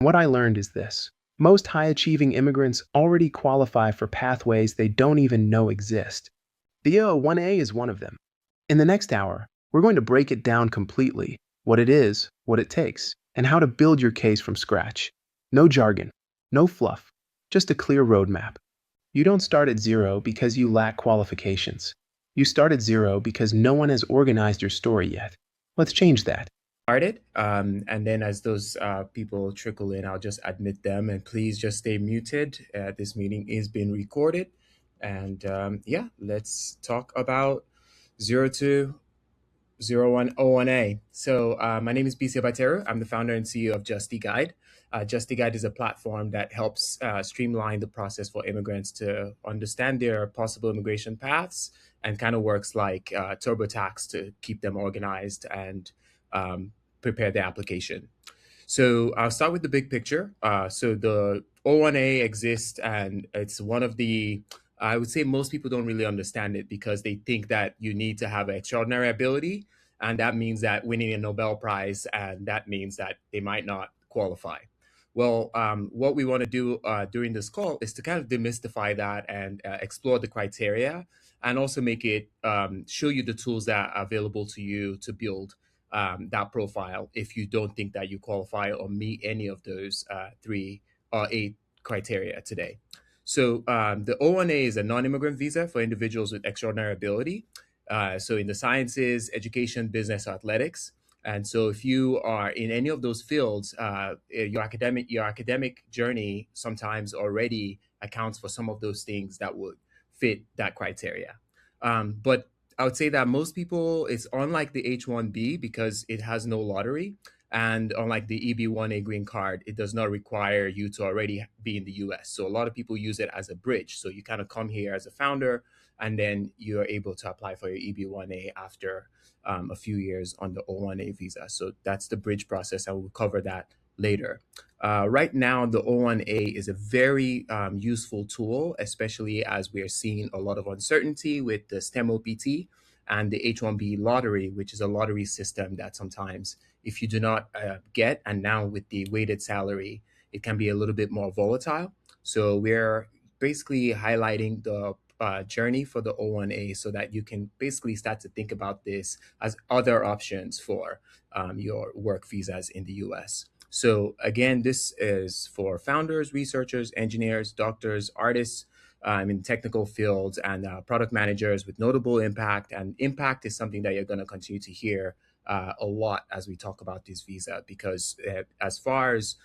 What I learned is this. Most high-achieving immigrants already qualify for pathways they don't even know exist. The O1A is one of them. In the next hour, we're going to break it down completely, what it is, what it takes, and how to build your case from scratch. No jargon, no fluff, just a clear roadmap. You don't start at zero because you lack qualifications. You start at zero because no one has organized your story yet. Let's change that. Started. And then as those people trickle in, I'll just admit them. And please just stay muted. This meeting is being recorded. And yeah, let's talk about 020101A. So my name is BC Abateru. I'm the founder and CEO of Justy Guide. Justy Guide is a platform that helps streamline the process for immigrants to understand their possible immigration paths and kind of works like TurboTax to keep them organized and um, prepare their application. So I'll start with the big picture. So the O1A exists, and it's one of the I would say most people don't really understand it because they think that you need to have extraordinary ability, and that means that winning a Nobel Prize, and that means that they might not qualify. Well, what we want to do during this call is to kind of demystify that and explore the criteria, and also make it show you the tools that are available to you to build that profile if you don't think that you qualify or meet any of those three or eight criteria today. So the O1A is a non-immigrant visa for individuals with extraordinary ability. So in the sciences, education, business, or athletics. And so if you are in any of those fields, your academic journey sometimes already accounts for some of those things that would fit that criteria. But I would say that most people, it's unlike the H1B because it has no lottery. And unlike the EB1A green card, it does not require you to already be in the US. So a lot of people use it as a bridge. So you kind of come here as a founder, and then you're able to apply for your EB1A after a few years on the O1A visa. So that's the bridge process. I will cover that later. Right now, the O1A is a very useful tool, especially as we are seeing a lot of uncertainty with the STEM OPT and the H1B lottery, which is a lottery system that sometimes, if you do not get, and now with the weighted salary, it can be a little bit more volatile. So we're basically highlighting the journey for the O1A so that you can basically start to think about this as other options for your work visas in the US. So again, this is for founders, researchers, engineers, doctors, artists in technical fields, and product managers with notable impact. And impact is something that you're going to continue to hear a lot as we talk about this visa, because as far as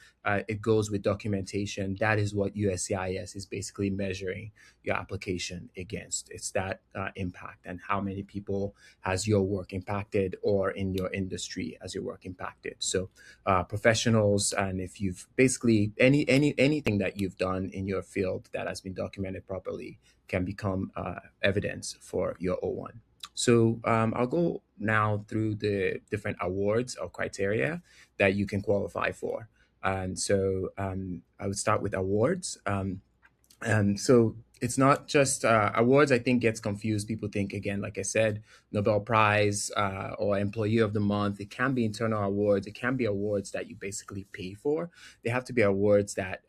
it goes with documentation, that is what USCIS is basically measuring your application against. It's that impact, and how many people has your work impacted, or in your industry has your work impacted. So professionals, and if you've basically anything that you've done in your field that has been documented properly can become evidence for your O1. So I'll go now through the different awards or criteria that you can qualify for. And so I would start with awards. And so it's not just awards, I think, gets confused. People think, again, like I said, Nobel Prize or Employee of the Month. It can be internal awards. It can be awards that you basically pay for. They have to be awards that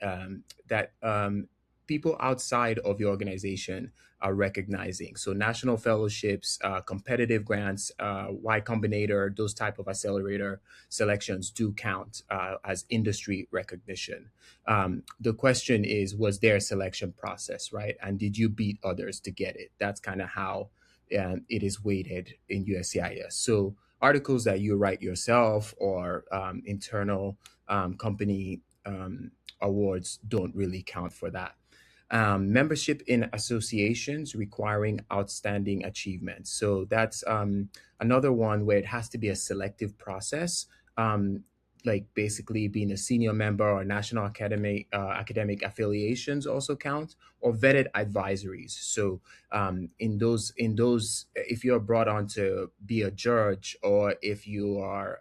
people outside of your organization are recognizing. So national fellowships, competitive grants, Y Combinator, those type of accelerator selections do count as industry recognition. The question is, was there a selection process, right? And did you beat others to get it? That's kind of how it is weighted in USCIS. So articles that you write yourself, or internal company awards, don't really count for that. Membership in associations requiring outstanding achievements. So that's another one where it has to be a selective process. Like basically being a senior member, or national academic affiliations also count, or vetted advisories. So in those, if you're brought on to be a judge, or if you are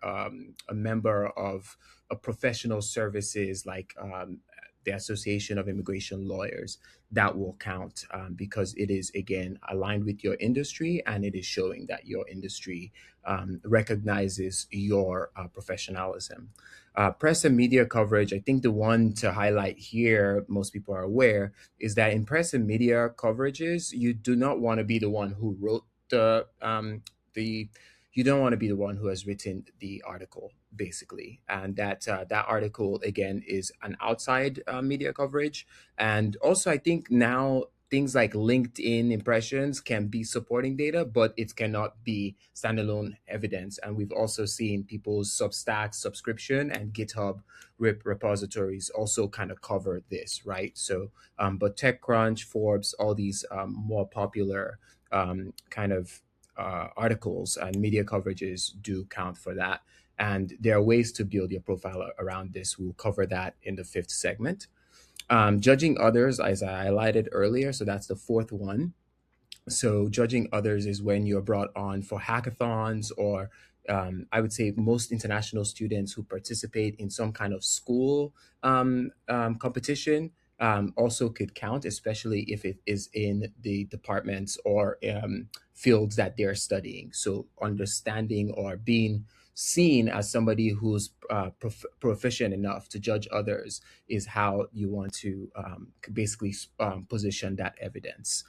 a member of a professional services like the Association of Immigration Lawyers, that will count, because it is, again, aligned with your industry, and it is showing that your industry recognizes your professionalism. Press and media coverage, I think the one to highlight here, most people are aware, is that in press and media coverages, you do not want to be the one who wrote the you don't want to be the one who has written the article, basically, and that article, again, is an outside media coverage. And also, I think now things like LinkedIn impressions can be supporting data, but it cannot be standalone evidence. And we've also seen people's Substack subscription and GitHub repositories also kind of cover this, right? So, but TechCrunch, Forbes, all these more popular kind of articles and media coverages do count for that. And there are ways to build your profile around this. We'll cover that in the fifth segment. Judging others, as I highlighted earlier, so that's the fourth one. So judging others is when you're brought on for hackathons, or I would say most international students who participate in some kind of school competition also could count, especially if it is in the departments or fields that they're studying. So understanding or being seen as somebody who's proficient enough to judge others is how you want to basically position that evidence.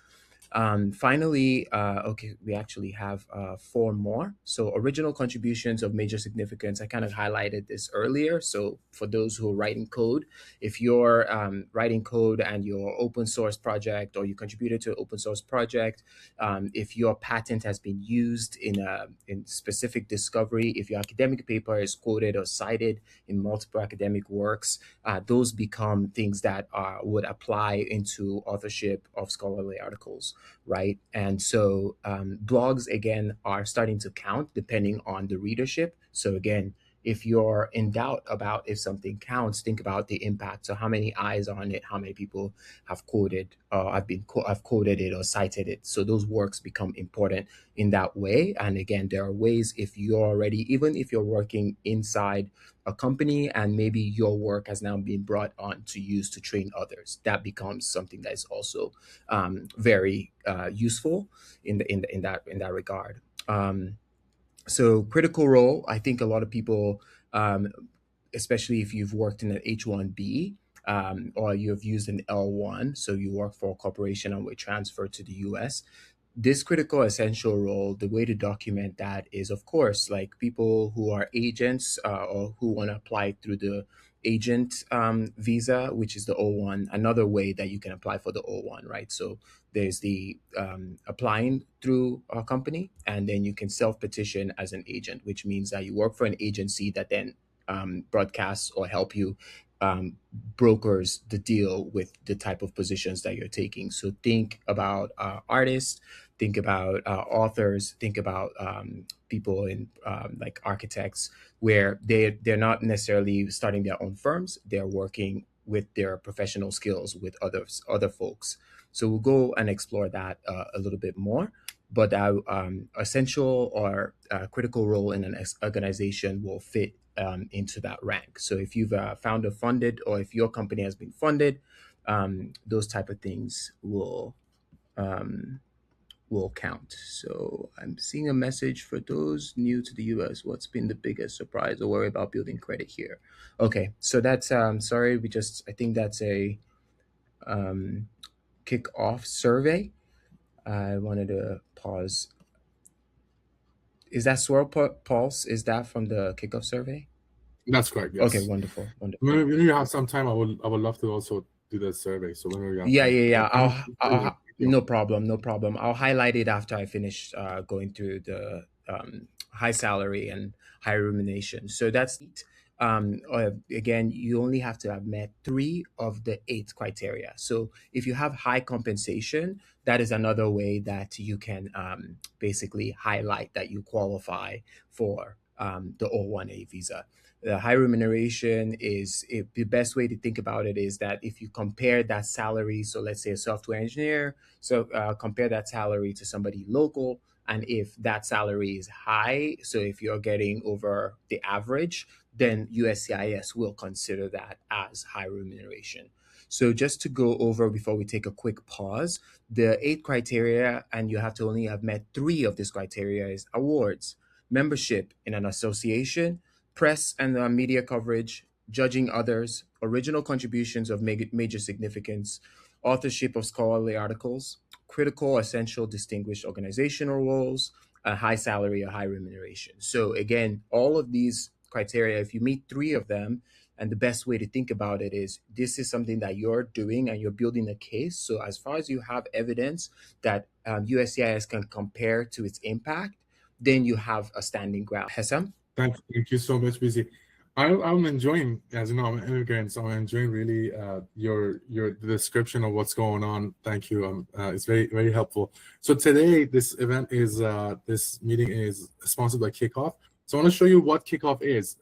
Finally, okay, we actually have four more. So, original contributions of major significance. I kind of highlighted this earlier. So, for those who are writing code, if you're writing code and your open source project, or you contributed to an open source project, if your patent has been used in a in specific discovery, if your academic paper is quoted or cited in multiple academic works, those become things that would apply into authorship of scholarly articles, right? And so blogs, again, are starting to count depending on the readership. So again, if you're in doubt about if something counts, think about the impact. So how many eyes are on it? How many people have quoted, have quoted it or cited it? So those works become important in that way. And again, there are ways, if you're already, even if you're working inside a company and maybe your work has now been brought on to use to train others, that becomes something that is also very useful in that regard. So critical role, I think a lot of people, especially if you've worked in an H1B, or you've used an L1, so you work for a corporation and were transferred to the US. This critical essential role, the way to document that is, of course, like people who are agents, or who want to apply through the agent visa, which is the O1. Another way that you can apply for the O1, right? So there's the applying through a company, and then you can self petition as an agent, which means that you work for an agency that then broadcasts or help you brokers the deal with the type of positions that you're taking. So think about artists, think about authors, think about people in like architects, where they're not necessarily starting their own firms; they're working with their professional skills with other folks. So we'll go and explore that a little bit more. But our essential or critical role in an organization will fit into that rank. So if you've founder funded, or if your company has been funded, those type of things um, will count. So I'm seeing a message for those new to the US. What's been the biggest surprise or worry about building credit here? Okay, so that's sorry. I think that's a kick-off survey. I wanted to pause. Is that Pulse? Is that from the kickoff survey? That's correct. Okay, Yes. wonderful, wonderful. When you have some time, I would love to also do the survey. So whenever you have Yeah, time, yeah, yeah. but No problem, no problem. I'll highlight it after I finish going through the high salary and high remuneration. So that's again, you only have to have met three of the eight criteria. So if you have high compensation, that is another way that you can basically highlight that you qualify for the O1A visa. The high remuneration is the best way to think about it is that if you compare that salary, so let's say a software engineer, so compare that salary to somebody local, And if that salary is high, so if you're getting over the average, then USCIS will consider that as high remuneration. So just to go over before we take a quick pause, the 8 criteria, and you have to only have met 3 of these criteria, is awards, membership in an association, press and media coverage, judging others, original contributions of major significance, authorship of scholarly articles, critical, essential, distinguished organizational roles, a high salary, a high remuneration. So again, all of these criteria, if you meet 3 of them, and the best way to think about it is this is something that you're doing and you're building a case. So as far as you have evidence that USCIS can compare to its impact, then you have a standing ground. Hesam? Thank you so much, BC. I'm enjoying, as you know, I'm an immigrant, so I'm enjoying really your description of what's going on. Thank you. It's very, very helpful. So today, this event is this meeting is sponsored by Kickoff. So I want to show you what Kickoff is.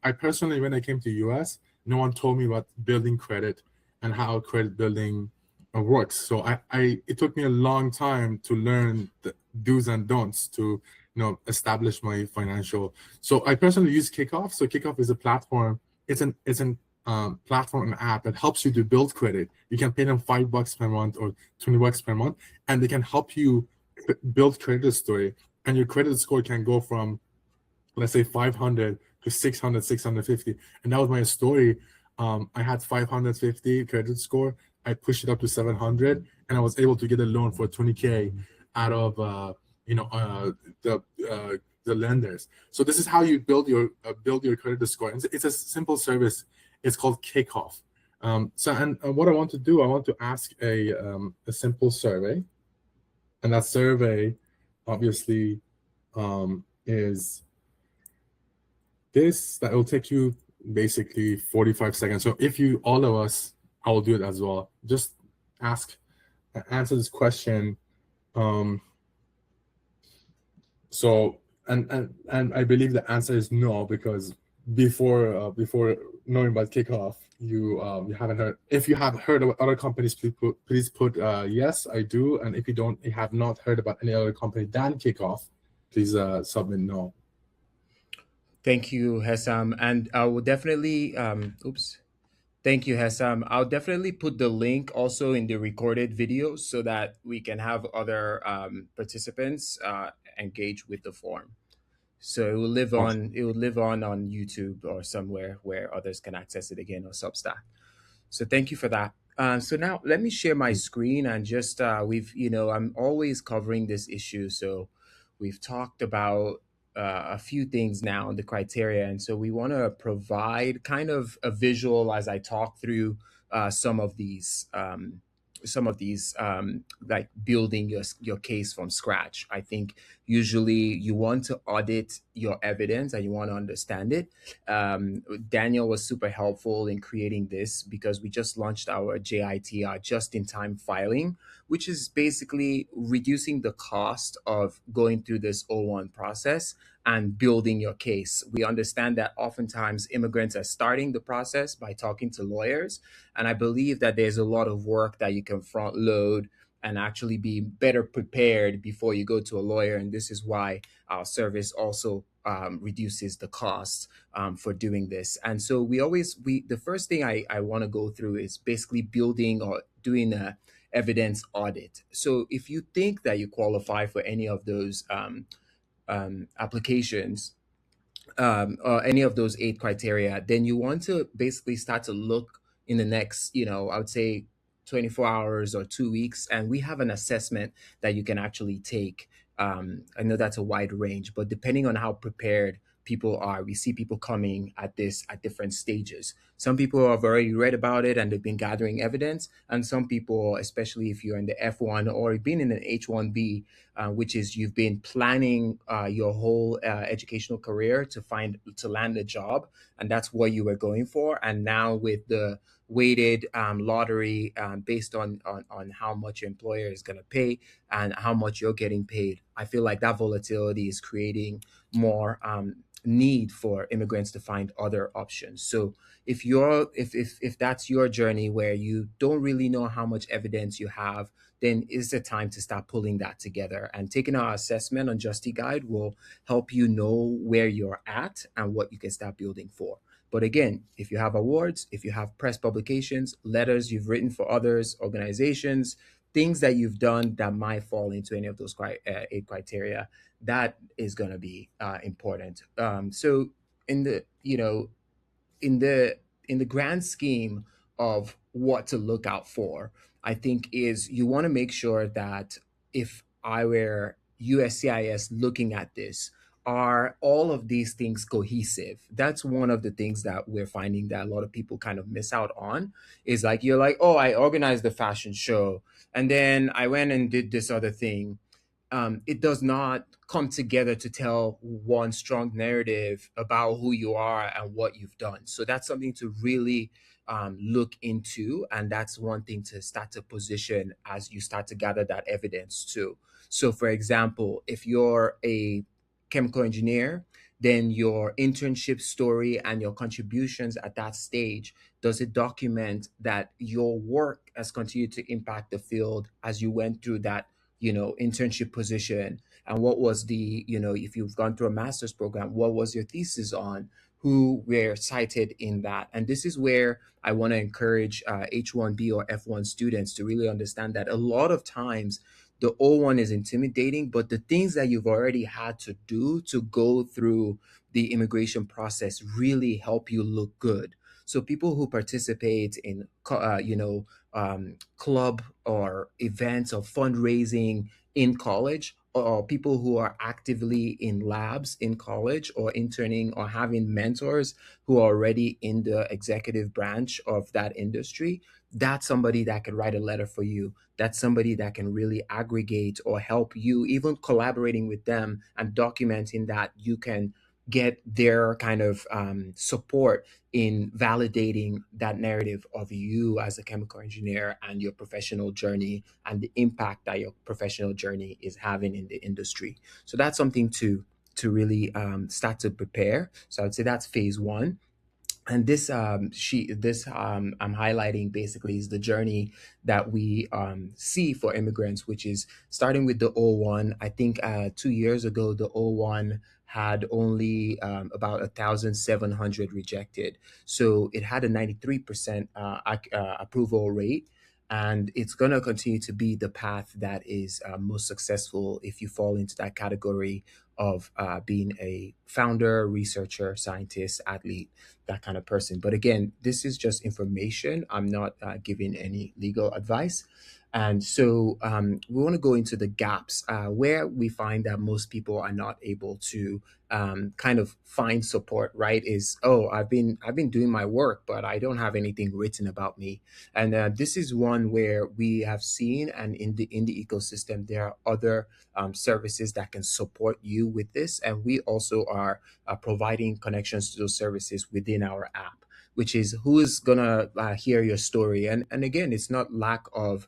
I personally, when I came to US, no one told me about building credit and how credit building works. So it took me a long time to learn the do's and don'ts to establish my financial. So I personally use Kickoff. So Kickoff is a platform. It's an platform and app that helps you to build credit. You can pay them $5 per month or $20 per month, and they can help you build credit story. And your credit score can go from, let's say, 500 to 600, 650. And that was my story. I had 550 credit score. I pushed it up to 700, and I was able to get a loan for 20K out of the lenders. So this is how you build your credit score. It's a simple service. It's called Kickoff. And what I want to do, I want to ask a simple survey, and that survey, obviously, is this. That will take you basically 45 seconds. So if you, all of us, I will do it as well. Just answer this question. So and I believe the answer is no, because before knowing about Kickoff, you haven't heard. If you have heard about other companies, please put yes, I do. And if you have not heard about any other company than Kickoff, please submit no. Thank you, Hesam. And I will definitely, Thank you, Hesam. I'll definitely put the link also in the recorded video so that we can have other participants engage with the form. So it will live on. It will live on YouTube or somewhere where others can access it again, or Substack. So thank you for that. So now let me share my screen and just I'm always covering this issue. So we've talked about a few things now on the criteria, and so we want to provide kind of a visual as I talk through some of these like building your case from scratch. I think usually you want to audit your evidence and you want to understand it. Daniel was super helpful in creating this because we just launched our JITR, just in time filing, which is basically reducing the cost of going through this O1 process and building your case. We understand that oftentimes immigrants are starting the process by talking to lawyers. And I believe that there's a lot of work that you can front load and actually be better prepared before you go to a lawyer. And this is why our service also reduces the cost for doing this. And so the first thing I want to go through is basically building or doing a evidence audit. So if you think that you qualify for any of those applications, or any of those 8 criteria, then you want to basically start to look in the next, I would say 24 hours or 2 weeks. And we have an assessment that you can actually take. I know that's a wide range, but depending on how prepared people are, we see people coming at this at different stages. Some people have already read about it and they've been gathering evidence. And some people, especially if you're in the F1 or been in an H1B, which is you've been planning your whole educational career to land a job, and that's what you were going for. And now with the weighted lottery based on how much your employer is going to pay and how much you're getting paid, I feel like that volatility is creating more need for immigrants to find other options. So if that's your journey where you don't really know how much evidence you have, then it's the time to start pulling that together. And taking our assessment on Justy Guide will help you know where you're at and what you can start building for. But again, if you have awards, if you have press publications, letters you've written for others, organizations, things that you've done that might fall into any of those 8 criteria, that is going to be important. So in the in the in the grand scheme of what to look out for, I think is you want to make sure that if I were USCIS looking at this, are all of these things cohesive? That's one of the things that we're finding that a lot of people kind of miss out on. Is like, you're like, oh, I organized the fashion show and then I went and did this other thing. It does not come together to tell one strong narrative about who you are and what you've done. So that's something to really look into. And that's one thing to start to position as you start to gather that evidence too. So, for example, if you're a chemical engineer, then your internship story and your contributions at that stage, does it document that your work has continued to impact the field as you went through that internship position? And what was if you've gone through a master's program, what was your thesis on? Who were cited in that? And this is where I want to encourage H1B or F1 students to really understand that a lot of times the O1 is intimidating, but the things that you've already had to do to go through the immigration process really help you look good. So people who participate in club or events or fundraising in college, or people who are actively in labs in college or interning or having mentors who are already in the executive branch of that industry, that's somebody that can write a letter for you. That's somebody that can really aggregate or help you, even collaborating with them and documenting that you can get their kind of support in validating that narrative of you as a chemical engineer and your professional journey and the impact that your professional journey is having in the industry. So that's something to really start to prepare. So I'd say that's phase one. And this I'm highlighting basically is the journey that we see for immigrants, which is starting with the O1. I think 2 years ago the O1 had only about 1,700 rejected, so it had a 93% approval rate. And it's going to continue to be the path that is most successful if you fall into that category of being a founder, researcher, scientist, athlete, that kind of person. But again, this is just information. I'm not giving any legal advice. And so we want to go into the gaps where we find that most people are not able to kind of find support. Right? Is, oh, I've been doing my work, but I don't have anything written about me. And this is one where we have seen, and in the ecosystem, there are other services that can support you with this, and we also are providing connections to those services within our app, which is who is gonna hear your story. And again, it's not lack of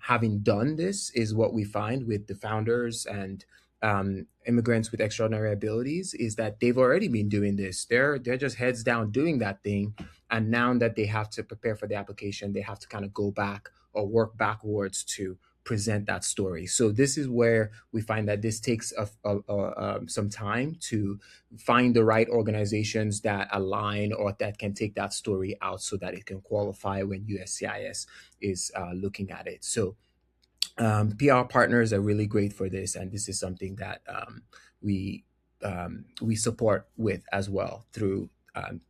having done this is what we find with the founders and immigrants with extraordinary abilities, is that they've already been doing this. They're just heads down doing that thing, and now that they have to prepare for the application, they have to kind of go back or work backwards to present that story. So this is where we find that this takes some time to find the right organizations that align or that can take that story out so that it can qualify when USCIS is looking at it. So PR partners are really great for this, and this is something that we we support with as well through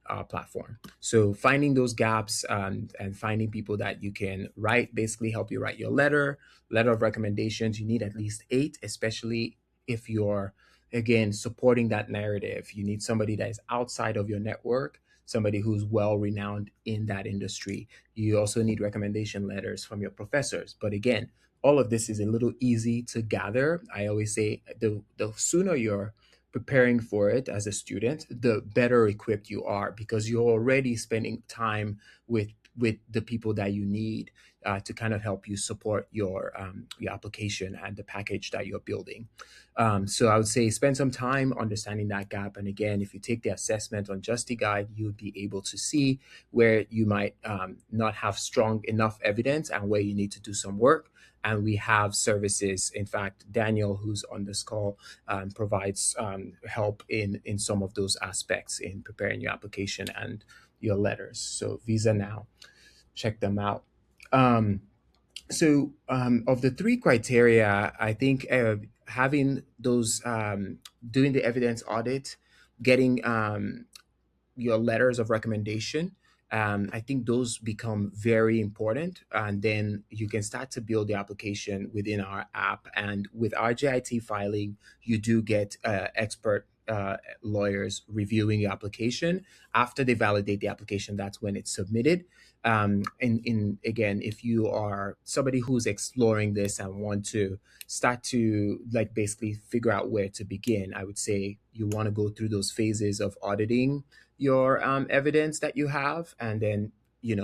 our platform. So finding those gaps and finding people that you can write, basically help you write your letter of recommendations. You need at least 8, especially if you're, again, supporting that narrative. You need somebody that is outside of your network, somebody who's well renowned in that industry. You also need recommendation letters from your professors. But again, all of this is a little easy to gather. I always say the sooner you're preparing for it as a student, the better equipped you are, because you're already spending time with the people that you need to kind of help you support your application and the package that you're building. So I would say spend some time understanding that gap. And again, if you take the assessment on Justy Guide, you would be able to see where you might not have strong enough evidence and where you need to do some work. And we have services. In fact, Daniel, who's on this call, provides help in some of those aspects in preparing your application and your letters. So Visa Now, check them out. Of the three criteria, I think having those, doing the evidence audit, getting your letters of recommendation, I think those become very important. And then you can start to build the application within our app. And with our JIT filing, you do get expert lawyers reviewing your application. After they validate the application, that's when it's submitted. In again, if you are somebody who's exploring this and want to start to like basically figure out where to begin, I would say you want to go through those phases of auditing your evidence that you have, and then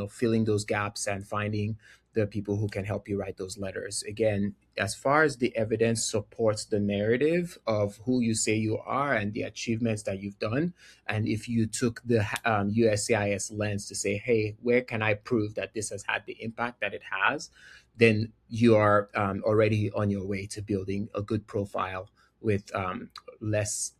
filling those gaps and finding the people who can help you write those letters. Again, as far as the evidence supports the narrative of who you say you are and the achievements that you've done, and if you took the USCIS lens to say, hey, where can I prove that this has had the impact that it has, then you are already on your way to building a good profile with less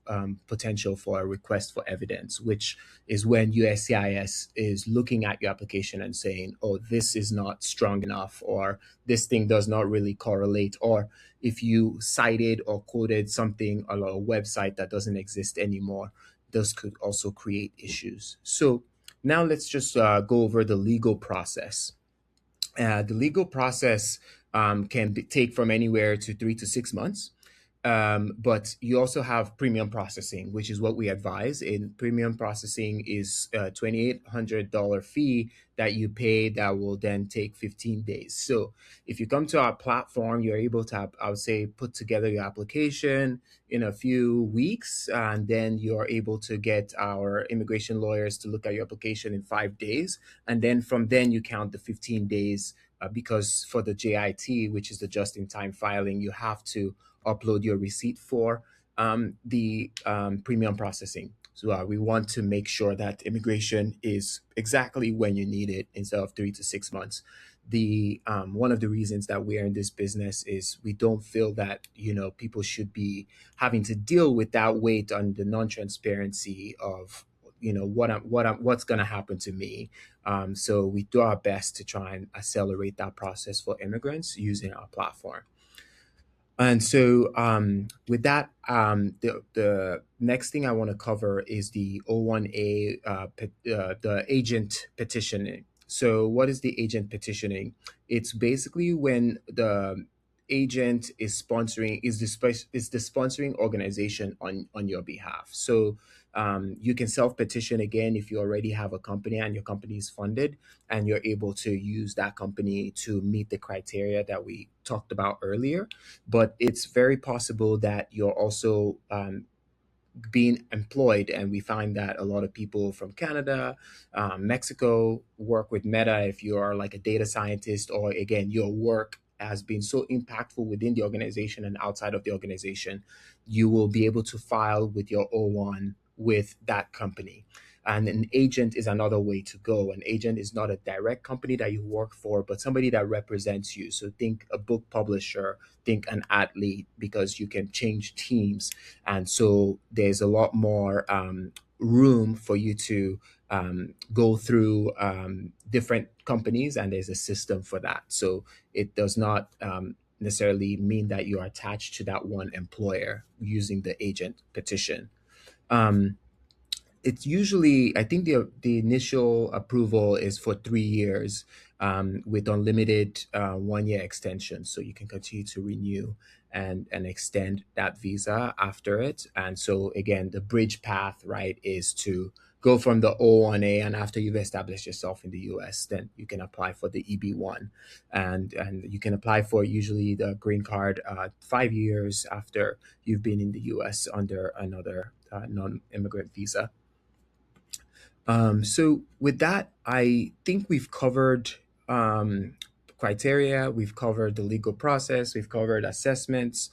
potential for a request for evidence, which is when USCIS is looking at your application and saying, oh, this is not strong enough, or this thing does not really correlate, or if you cited or quoted something on a website that doesn't exist anymore, those could also create issues. So now let's just go over the legal process. The legal process can take from anywhere to 3 to 6 months. But you also have premium processing, which is what we advise. In premium processing is a $2,800 fee that you pay that will then take 15 days. So if you come to our platform, you're able to, I would say, put together your application in a few weeks, and then you're able to get our immigration lawyers to look at your application in 5 days. And then from then you count the 15 days because for the JIT, which is the just-in-time filing, you have to upload your receipt for the premium processing. So we want to make sure that immigration is exactly when you need it instead of 3 to 6 months. The one of the reasons that we are in this business is we don't feel that people should be having to deal with that weight on the non-transparency of what's going to happen to me. So we do our best to try and accelerate that process for immigrants using our platform. And so with that, the next thing I want to cover is the O1A, the agent petitioning. So what is the agent petitioning? It's basically when the agent is sponsoring, is the sponsoring organization on your behalf. So you can self-petition again if you already have a company and your company is funded and you're able to use that company to meet the criteria that we talked about earlier. But it's very possible that you're also being employed, and we find that a lot of people from Canada, Mexico work with Meta. If you are like a data scientist, or again, your work has been so impactful within the organization and outside of the organization, you will be able to file with your O1 with that company. And an agent is another way to go. An agent is not a direct company that you work for, but somebody that represents you. So think a book publisher, think an athlete, because you can change teams. And so there's a lot more room for you to go through different companies, and there's a system for that. So it does not necessarily mean that you are attached to that one employer using the agent petition. It's usually, I think the initial approval is for 3 years with unlimited 1 year extension. So you can continue to renew and extend that visa after it. And so again, the bridge path, right, is to go from the O1A, and after you've established yourself in the US, then you can apply for the EB1. And you can apply for usually the green card 5 years after you've been in the US under another non-immigrant visa. So with that, I think we've covered um, criteria, we've covered the legal process, we've covered assessments,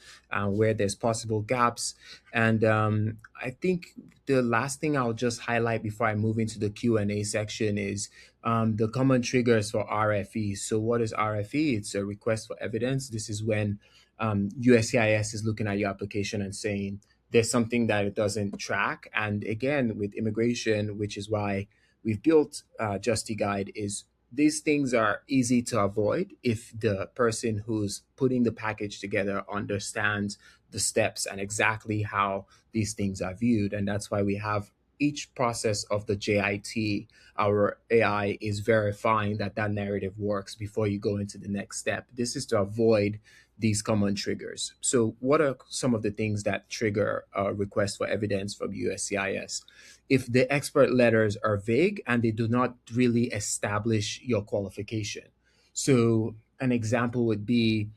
where there's possible gaps, and I think the last thing I'll just highlight before I move into the Q&A section is the common triggers for RFE. So what is RFE? It's a request for evidence. This is when USCIS is looking at your application and saying, there's something that it doesn't track. And again, with immigration, which is why we've built Justy Guide, is these things are easy to avoid if the person who's putting the package together understands the steps and exactly how these things are viewed. And that's why we have each process of the JIT, our AI is verifying that that narrative works before you go into the next step. This is to avoid these common triggers. So, what are some of the things that trigger a request for evidence from USCIS? If the expert letters are vague and they do not really establish your qualification. So, an example would be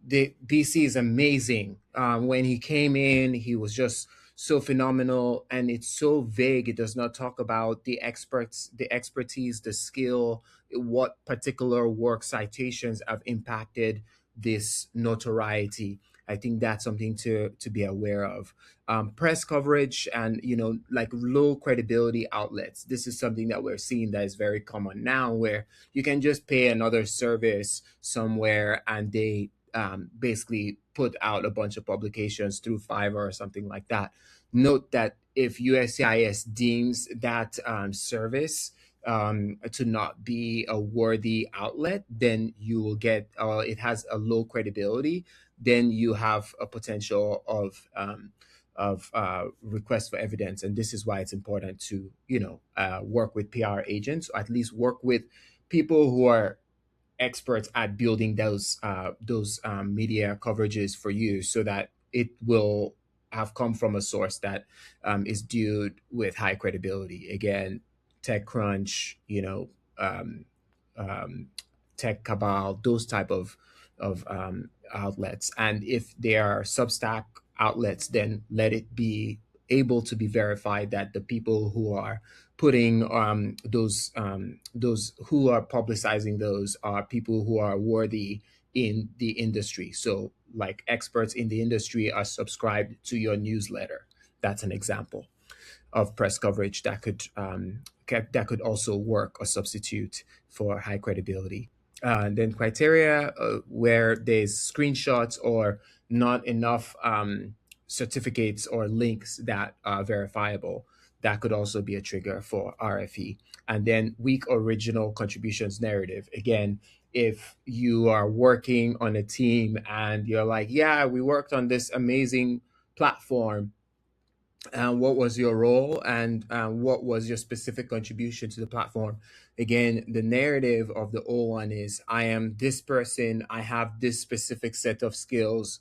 the BC is amazing. When he came in, he was just so phenomenal, and it's so vague. It does not talk about the experts, the expertise, the skill, what particular work citations have impacted this notoriety. I think that's something to be aware of. Press coverage and like low credibility outlets. This is something that we're seeing that is very common now, where you can just pay another service somewhere and they basically put out a bunch of publications through Fiverr or something like that. Note that if USCIS deems that service to not be a worthy outlet, then you will get it has a low credibility. Then you have a potential of request for evidence, and this is why it's important to work with PR agents, or at least work with people who are experts at building those media coverages for you, so that it will have come from a source that is viewed with high credibility. Again, TechCrunch, um, um, Tech Cabal, those type of outlets. And if they are Substack outlets, then let it be able to be verified that the people who are putting those who are publicizing those are people who are worthy in the industry. So, like experts in the industry are subscribed to your newsletter. That's an example of press coverage that could also work or substitute for high credibility. And then criteria where there's screenshots or not enough certificates or links that are verifiable. That could also be a trigger for RFE. And then weak original contributions narrative. Again, if you are working on a team and you're like, yeah, we worked on this amazing platform, and what was your role and what was your specific contribution to the platform. Again, the narrative of the O1 is, I am this person, I have this specific set of skills,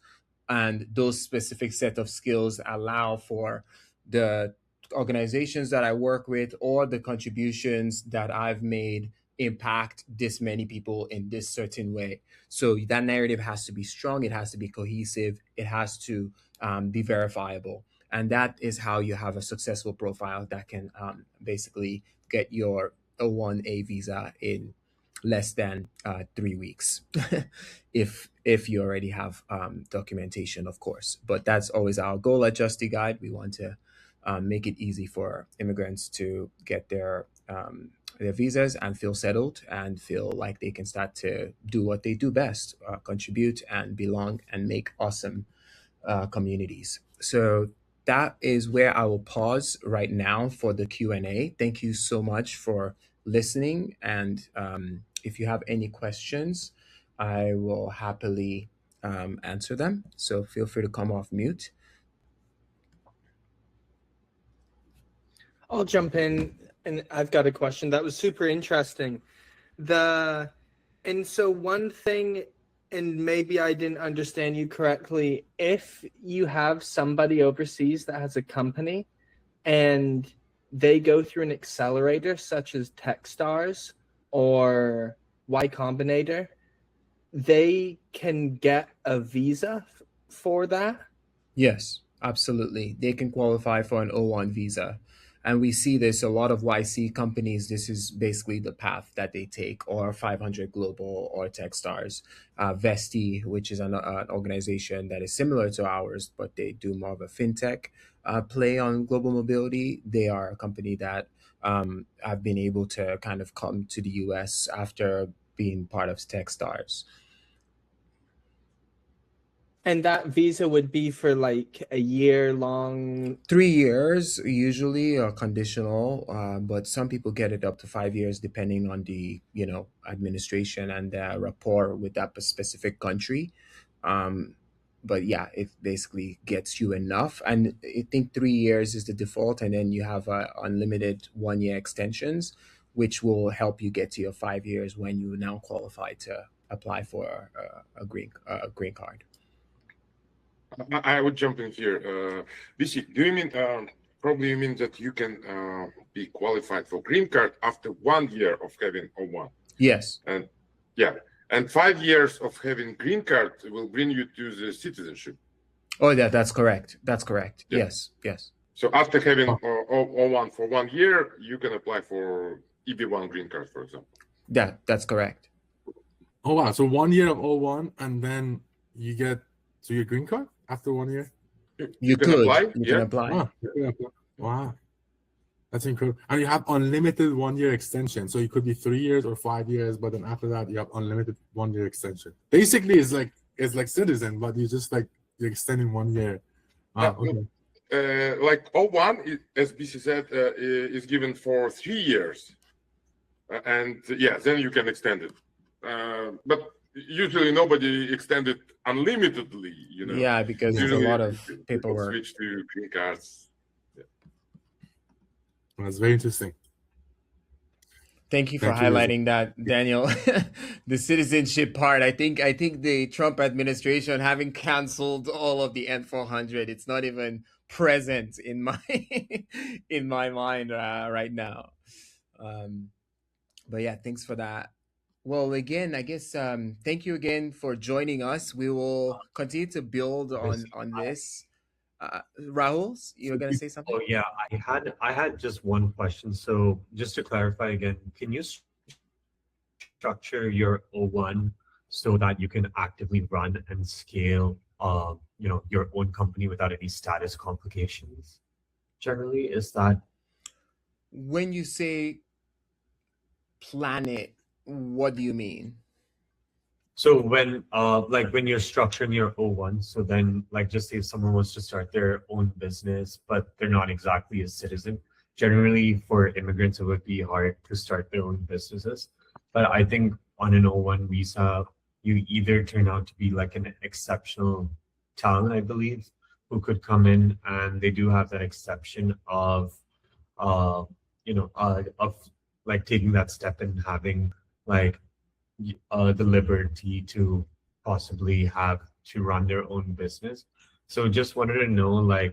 and those specific set of skills allow for the organizations that I work with or the contributions that I've made impact this many people in this certain way. So that narrative has to be strong, it has to be cohesive, it has to be verifiable. And that is how you have a successful profile that can basically get your O1A visa in less than 3 weeks, if you already have documentation, of course. But that's always our goal at Justy Guide. We want to make it easy for immigrants to get their visas and feel settled and feel like they can start to do what they do best, contribute and belong and make awesome communities. So that is where I will pause right now for the Q&A. Thank you so much for listening. And if you have any questions, I will happily answer them. So feel free to come off mute. I'll jump in, and I've got a question that was super interesting. And so one thing, and maybe I didn't understand you correctly, if you have somebody overseas that has a company and they go through an accelerator such as Techstars or Y Combinator, they can get a visa for that? Yes, absolutely. They can qualify for an O1 visa. And we see this a lot of YC companies. This is basically the path that they take, or 500 Global or Techstars. Vesti, which is an organization that is similar to ours, but they do more of a fintech play on global mobility. They are a company that have been able to kind of come to the US after being part of Techstars. And that visa would be for like a year long. 3 years usually are conditional, but some people get it up to 5 years depending on the administration and the rapport with that specific country. But yeah, it basically gets you enough, and I think 3 years is the default, and then you have unlimited 1-year extensions, which will help you get to your 5 years when you now qualify to apply for a green card. I would jump in here. BC, do you mean probably you mean that you can be qualified for green card after 1 year of having O1? Yes. And yeah, and 5 years of having green card will bring you to the citizenship. Oh, that's correct. That's correct. Yeah. Yes. So after having O1 for 1 year, you can apply for EB1 green card, for example. That's correct. Oh wow! So 1 year of O1, and then you get your green card after 1 year. You can could apply. You Yeah. can apply. Wow, you can apply. Wow, that's incredible. And you have unlimited 1 year extension, so it could be 3 years or 5 years, but then after that you have unlimited 1 year extension. Basically, it's like citizen, but you just you're extending 1 year. Okay. Like O1, as BC said, is given for 3 years, and yeah, then you can extend it. But usually nobody extend it unlimitedly, Yeah, because there's a lot of paperwork. Switch to green cards. Yeah. That's very interesting. Thank you for Thank you, highlighting that, Daniel. The citizenship part. I think the Trump administration, having canceled all of the N400, it's not even present in my in my mind right now. But yeah, thanks for that. Well, again, I guess thank you again for joining us. We will continue to build on this. Rahul, you were going to say something? Oh yeah, I had just one question. So just to clarify again, can you structure your O1 so that you can actively run and scale your own company without any status complications? Generally, is that when you say plan it, what do you mean? so when when you're structuring your O1, so then just say if someone wants to start their own business, but they're not exactly a citizen. Generally, for immigrants, it would be hard to start their own businesses. But I think on an O1 visa, you either turn out to be an exceptional talent, I believe, who could come in, and they do have that exception of taking that step and having the liberty to possibly have to run their own business. So just wanted to know,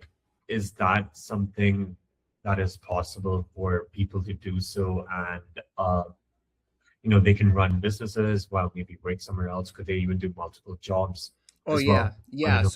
is that something that is possible for people to do so, and they can run businesses while maybe work somewhere else? Could they even do multiple jobs? Oh as yeah, well?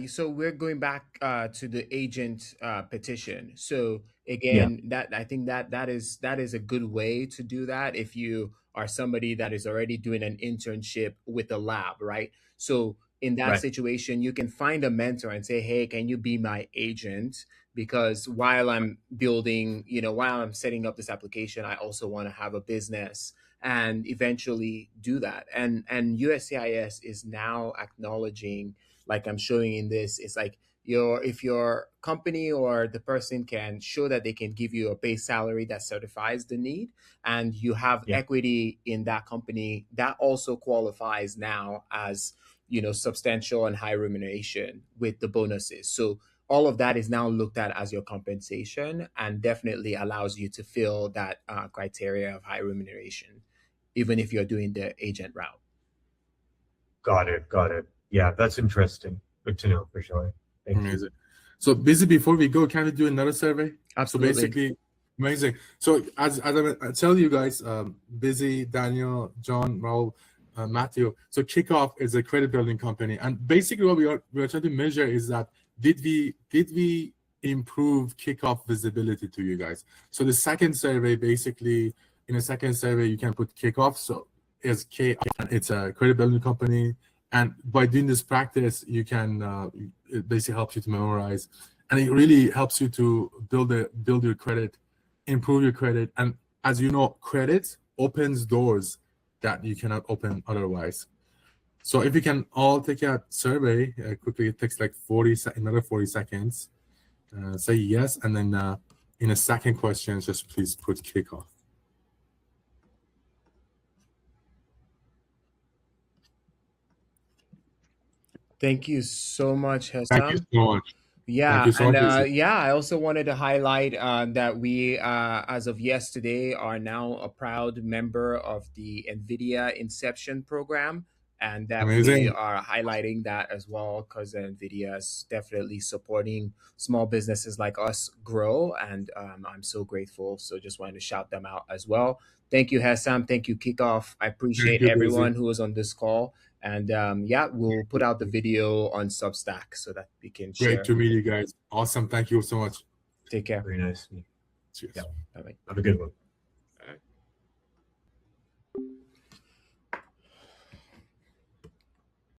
So we're going back to the agent petition. So again, I think that is a good way to do that if you are somebody that is already doing an internship with a lab, right? So in that Right. situation, you can find a mentor and say, hey, can you be my agent? Because while I'm building, while I'm setting up this application, I also want to have a business and eventually do that. And USCIS is now acknowledging, like I'm showing in this, it's if your company or the person can show that they can give you a base salary that certifies the need, and you have equity in that company, that also qualifies now as substantial and high remuneration with the bonuses. So all of that is now looked at as your compensation, and definitely allows you to fill that criteria of high remuneration, even if you're doing the agent route. Got it. Yeah, that's interesting. Good to know for sure. Thank you. Amazing. So busy, before we go, can we do another survey? Absolutely. So basically, amazing. So as I tell you guys, Busy, Daniel, John, Raul, Matthew. So Kickoff is a credit building company, and basically what we are trying to measure is that did we improve kickoff visibility to you guys. So the second survey, basically, in a second survey, you can put kickoff. So it's a credit building company. And by doing this practice, you can, it basically helps you to memorize. And it really helps you to build your credit, improve your credit. And as you know, credit opens doors that you cannot open otherwise. So if you can all take a survey quickly, it takes like another 40 seconds. Say yes, and then in a second question, just please put kickoff. Thank you so much, Hessam. Thank you so much. Yeah, Thank you so and much. yeah, I also wanted to highlight that we, as of yesterday, are now a proud member of the NVIDIA Inception program, and that we Amazing. are highlighting that as well because NVIDIA is definitely supporting small businesses like us grow, and I'm so grateful. So just wanted to shout them out as well. Thank you, Hessam. Thank you, Kickoff. I appreciate you, everyone Busy. who was on this call. And yeah, we'll put out the video on Substack so that we can share. Great to meet you guys. Awesome. Thank you so much. Take care. Very nice. Cheers. Yeah. Bye-bye. Have a good one.